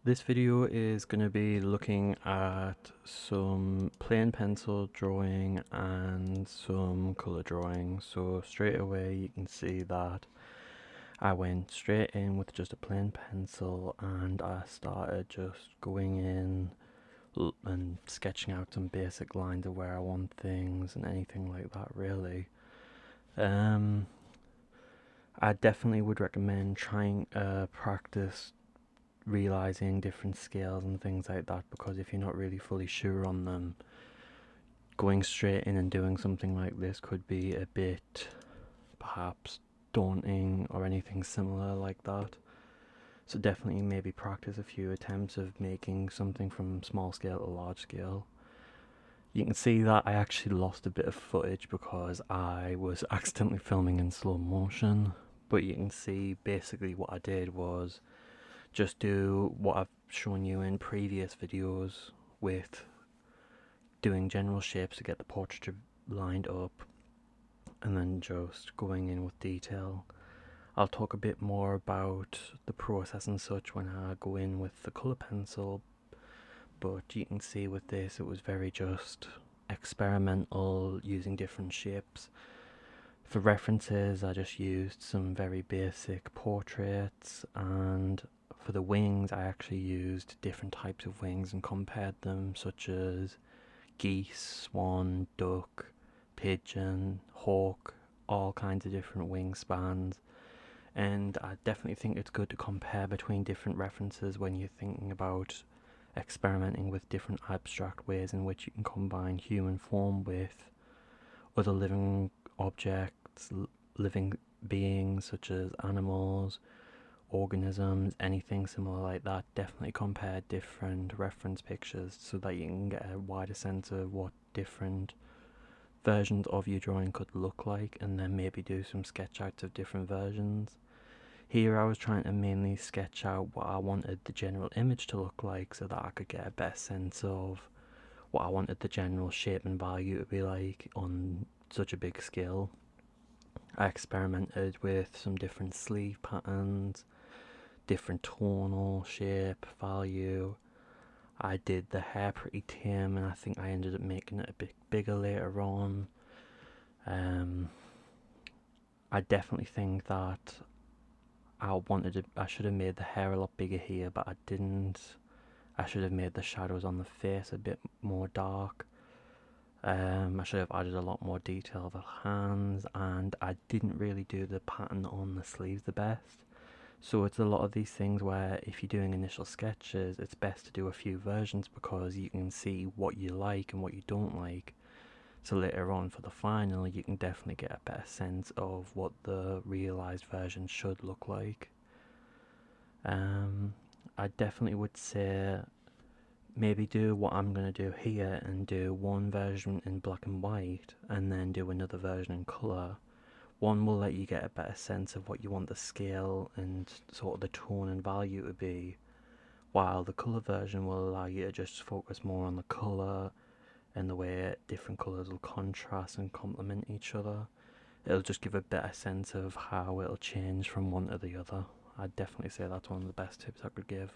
This video is going to be looking at some plain pencil drawing and some colour drawing. So straight away you can see that I went straight in with just a plain pencil and I started just going in and sketching out some basic lines of where I want things and anything like that really. I definitely would recommend trying practice realizing different scales and things like that, because if you're not really fully sure on them, going straight in and doing something like this could be a bit perhaps daunting or anything similar like that. So definitely maybe practice a few attempts of making something from small scale to large scale. You can see that I actually lost a bit of footage because I was accidentally filming in slow motion, but you can see basically what I did was just do what I've shown you in previous videos with doing general shapes to get the portraiture lined up and then just going in with detail. I'll talk a bit more about the process and such when I go in with the colour pencil, but you can see with this it was very just experimental, using different shapes. For references I just used some very basic portraits, and for the wings I actually used different types of wings and compared them, such as geese, swan, duck, pigeon, hawk, all kinds of different wingspans. And I definitely think it's good to compare between different references when you're thinking about experimenting with different abstract ways in which you can combine human form with other living objects, living beings such as animals, organisms, anything similar like that. Definitely compare different reference pictures so that you can get a wider sense of what different versions of your drawing could look like, and then maybe do some sketch outs of different versions. Here I was trying to mainly sketch out what I wanted the general image to look like so that I could get a better sense of what I wanted the general shape and value to be like on such a big scale. I experimented with some different sleeve patterns, different tonal shape, value. I did the hair pretty tame, and I think I ended up making it a bit bigger later on. I definitely think that I should have made the hair a lot bigger here, but I didn't. I should have made the shadows on the face a bit more dark. I should have added a lot more detail of the hands, and I didn't really do the pattern on the sleeves the best. So it's a lot of these things where if you're doing initial sketches, it's best to do a few versions because you can see what you like and what you don't like. So later on for the final, you can definitely get a better sense of what the realized version should look like. I definitely would say maybe do what I'm going to do here and do one version in black and white and then do another version in colour. One will let you get a better sense of what you want the scale and sort of the tone and value to be, while the colour version will allow you to just focus more on the colour and the way different colours will contrast and complement each other. It'll just give a better sense of how it'll change from one to the other. I'd definitely say that's one of the best tips I could give.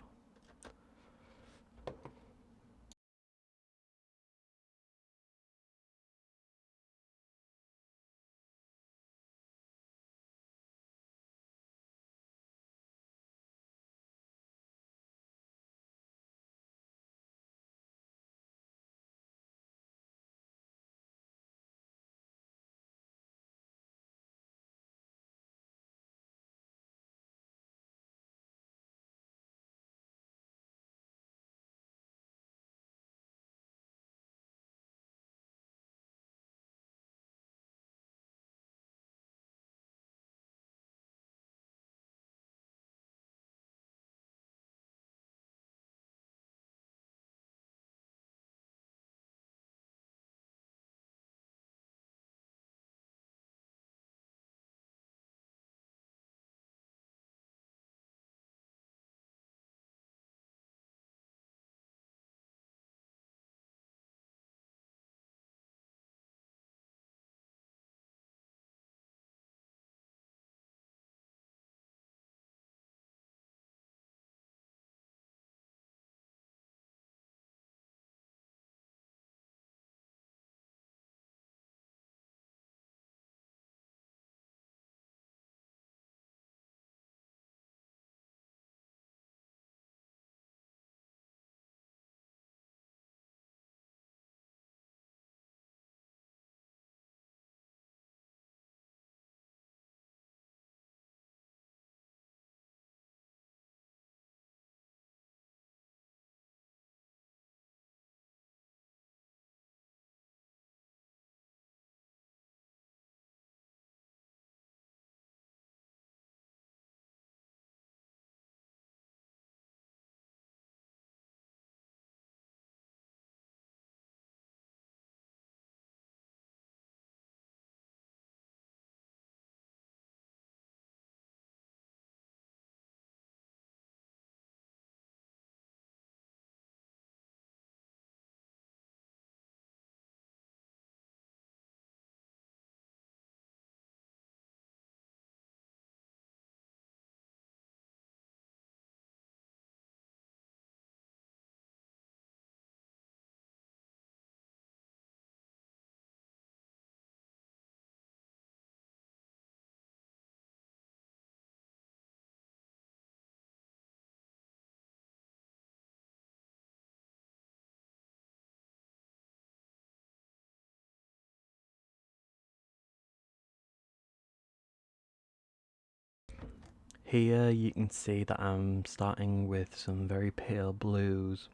Here you can see that I'm starting with some very pale blues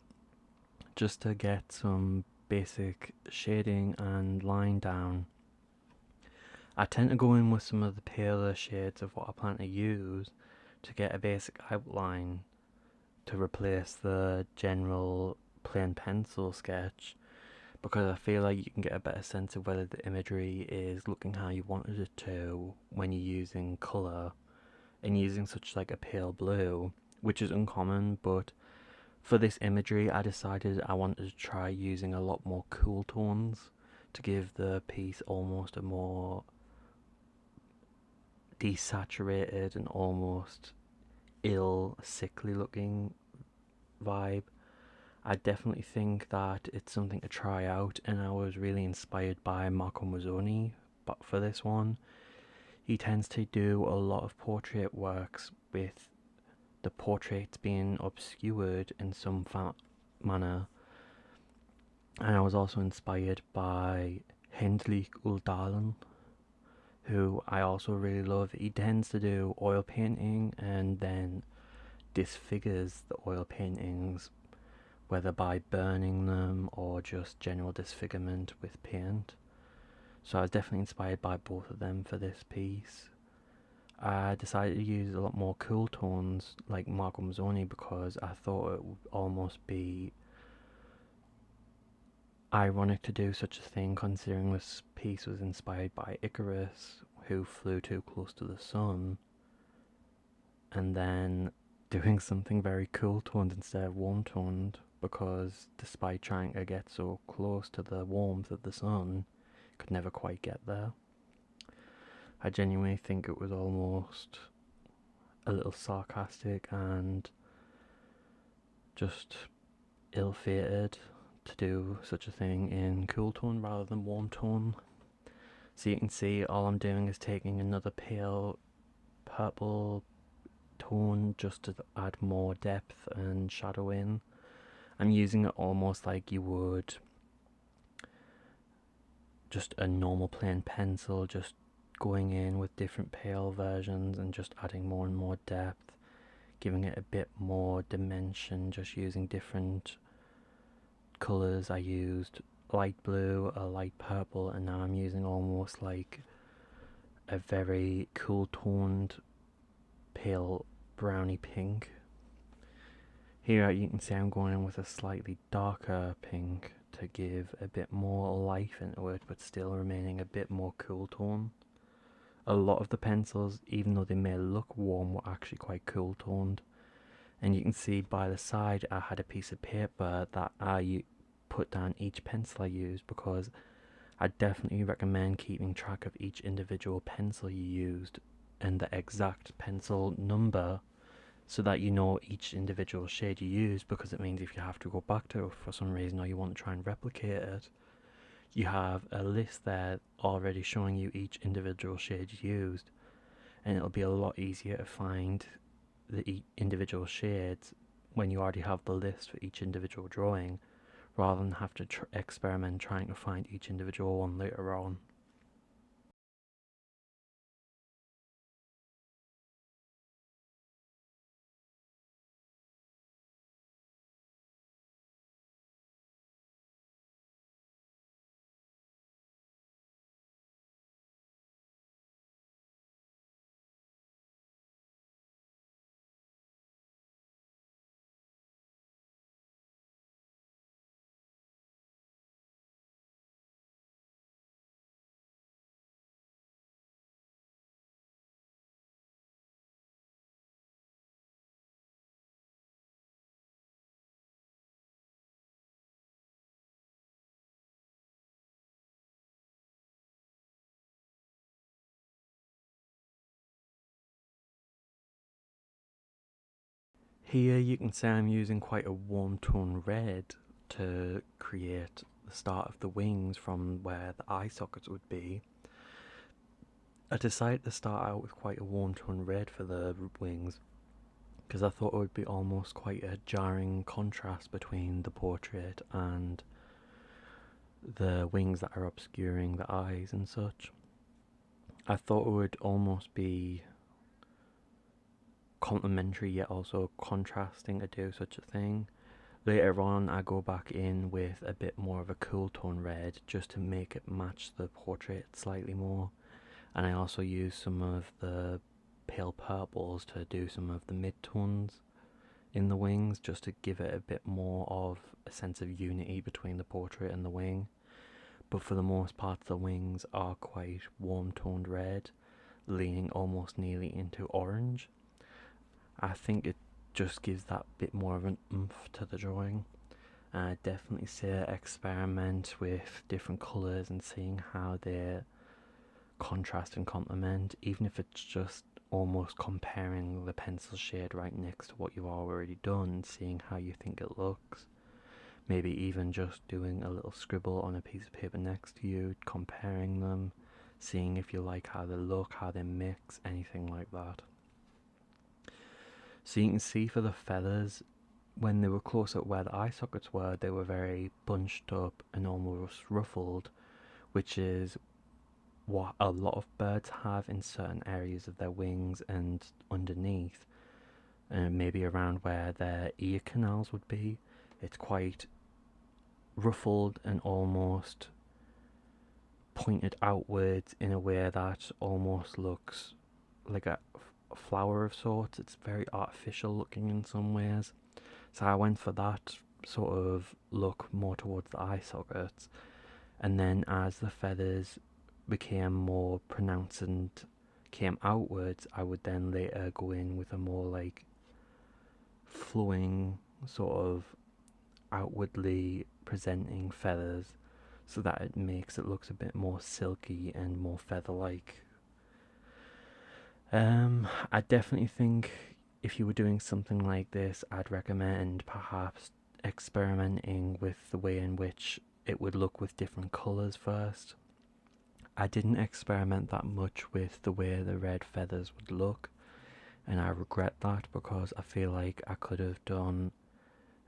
just to get some basic shading and line down. I tend to go in with some of the paler shades of what I plan to use to get a basic outline to replace the general plain pencil sketch, because I feel like you can get a better sense of whether the imagery is looking how you wanted it to when you're using colour and using such like a pale blue, which is uncommon. But for this imagery I decided I wanted to try using a lot more cool tones to give the piece almost a more desaturated and almost ill, sickly looking vibe. I definitely think that it's something to try out, and I was really inspired by Marco Mazzoni. But for this one, he tends to do a lot of portrait works with the portraits being obscured in some manner. And I was also inspired by Hendrik Uldalen, who I also really love. He tends to do oil painting and then disfigures the oil paintings, whether by burning them or just general disfigurement with paint. So I was definitely inspired by both of them for this piece. I decided to use a lot more cool tones like Marco Mazzoni because I thought it would almost be ironic to do such a thing, considering this piece was inspired by Icarus, who flew too close to the sun, and then doing something very cool toned instead of warm toned, because despite trying to get so close to the warmth of the sun, could never quite get there. I genuinely think it was almost a little sarcastic and just ill-fated to do such a thing in cool tone rather than warm tone. So you can see all I'm doing is taking another pale purple tone just to add more depth and shadow in. I'm using it almost like you would just a normal plain pencil, just going in with different pale versions and just adding more and more depth, giving it a bit more dimension, just using different colours. I used light blue, a light purple, and now I'm using almost like a very cool toned pale browny pink. Here you can see I'm going in with a slightly darker pink to give a bit more life into it, but still remaining a bit more cool tone. A lot of the pencils, even though they may look warm, were actually quite cool toned. And you can see by the side I had a piece of paper that I put down each pencil I used, because I definitely recommend keeping track of each individual pencil you used and the exact pencil number, so that you know each individual shade you use, because it means if you have to go back to it for some reason or you want to try and replicate it, you have a list there already showing you each individual shade you used, and it'll be a lot easier to find the individual shades when you already have the list for each individual drawing, rather than have to experiment trying to find each individual one later on. Here you can see I'm using quite a warm tone red to create the start of the wings from where the eye sockets would be. I decided to start out with quite a warm tone red for the wings, because I thought it would be almost quite a jarring contrast between the portrait and the wings that are obscuring the eyes and such. I thought it would almost be complementary yet also contrasting to do such a thing. Later on, I go back in with a bit more of a cool tone red just to make it match the portrait slightly more. And I also use some of the pale purples to do some of the mid-tones in the wings just to give it a bit more of a sense of unity between the portrait and the wing. But for the most part, the wings are quite warm-toned red, leaning almost nearly into orange. I think it just gives that bit more of an oomph to the drawing. I definitely say experiment with different colours and seeing how they contrast and complement, even if it's just almost comparing the pencil shade right next to what you've already done and seeing how you think it looks. Maybe even just doing a little scribble on a piece of paper next to you, comparing them, seeing if you like how they look, how they mix, anything like that. So you can see for the feathers, when they were close at where the eye sockets were, they were very bunched up and almost ruffled, which is what a lot of birds have in certain areas of their wings and underneath, and maybe around where their ear canals would be. It's quite ruffled and almost pointed outwards in a way that almost looks like a flower of sorts. It's very artificial looking in some ways. So I went for that sort of look more towards the eye sockets. And then as the feathers became more pronounced and came outwards, I would then later go in with a more like flowing sort of outwardly presenting feathers so that it makes it looks a bit more silky and more feather-like. I definitely think if you were doing something like this, I'd recommend perhaps experimenting with the way in which it would look with different colours first. I didn't experiment that much with the way the red feathers would look, and I regret that because I feel like I could have done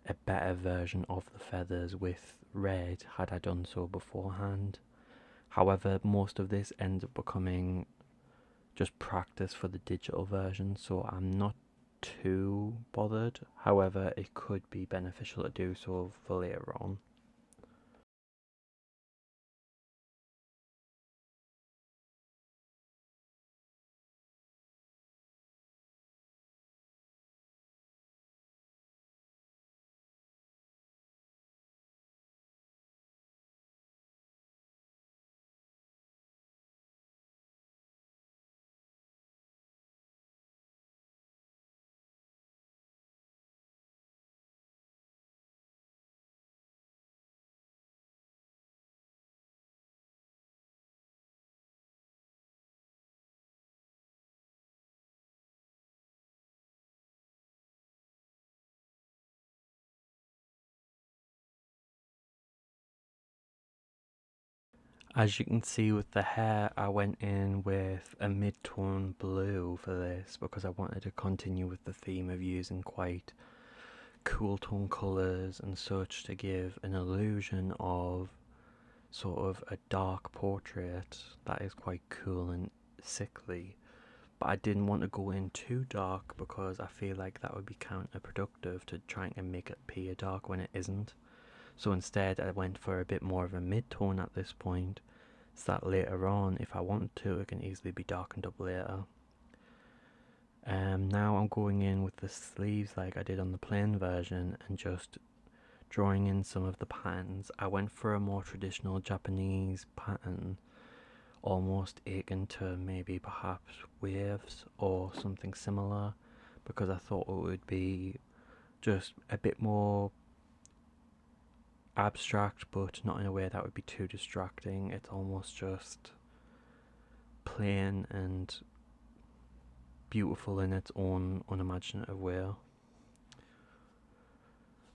a better version of the feathers with red had I done so beforehand. However, most of this ends up becoming just practice for the digital version, so I'm not too bothered. However, it could be beneficial to do so for later on. As you can see with the hair, I went in with a mid-tone blue for this because I wanted to continue with the theme of using quite cool tone colours and such to give an illusion of sort of a dark portrait that is quite cool and sickly. But I didn't want to go in too dark because I feel like that would be counterproductive to trying to make it appear dark when it isn't. So instead I went for a bit more of a mid-tone at this point, so that later on, if I want to, it can easily be darkened up later. Now I'm going in with the sleeves like I did on the plain version and just drawing in some of the patterns. I went for a more traditional Japanese pattern, almost akin to maybe perhaps waves or something similar, because I thought it would be just a bit more abstract, but not in a way that would be too distracting. It's almost just plain and beautiful in its own unimaginative way.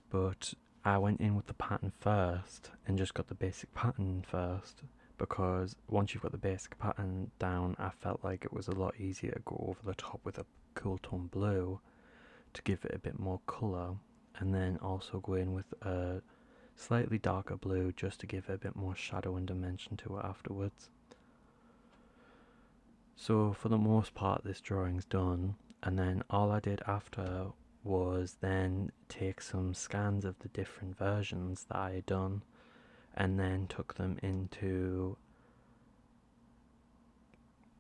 But I went in with the pattern first and just got the basic pattern first, because once you've got the basic pattern down, I felt like it was a lot easier to go over the top with a cool tone blue to give it a bit more colour, and then also go in with a slightly darker blue just to give it a bit more shadow and dimension to it afterwards. So for the most part this drawing's done. And then all I did after was then take some scans of the different versions that I had done and then took them into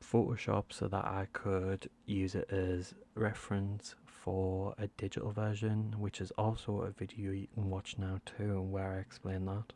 Photoshop so that I could use it as reference for a digital version, which is also a video you can watch now too, where I explain that.